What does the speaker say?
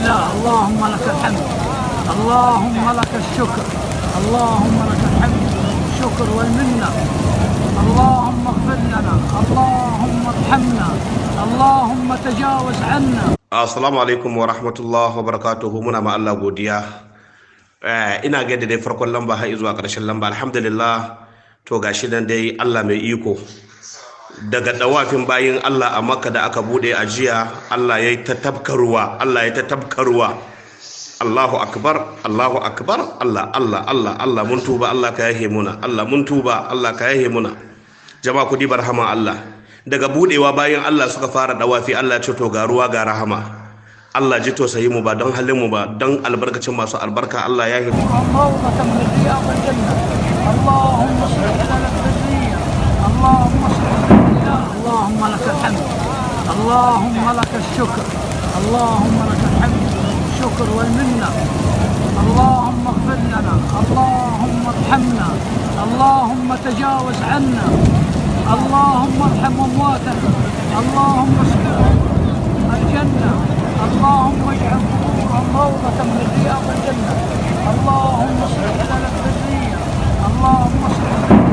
لله. اللهم لك الحمد، اللهم لك الشكر، اللهم لك الحمد والشكر والمنة. اللهم اغفر لنا، اللهم ارحمنا، اللهم تجاوز عنا. Assalamu alaikum wa rahmatullahi wa barakatuhu. Muna ma Allah godiya. Ina gaida dai farkon lamba har zuwa ƙarshen lamba. Alhamdulillah, to gashi nan dai Allah mai iko. Daga dawafin bayin Allah a Makka da aka bude a jiya, Allah ya yi ta tabkarwa, Allah ya ta tabkarwa. Allahu akbar, Allahu akbar, Allah mun tuba, Allah ka yahe muna, Allah mun tuba, Allah ka yahe muna. Jama'a ku dibar rahama Allah. Daga budewa bayan Allah suka fara dawafi, Allah ce to ga ruwa ga rahama. Allah ji to sayi mu ba don halin mu ba, don albarkacin masu albarka. Allah ya yi اللهم لك الحمد، اللهم لك الشكر، اللهم لك الحمد والشكر والمنة. اللهم اغفر لنا، اللهم ارحمنا، اللهم تجاوز عنا، اللهم ارحم امواتنا، اللهم اسكنهم الجنة، اللهم اجعل قبورهم روضة من رياض الجنة، اللهم اصلح لنا الذرية، اللهم اصلح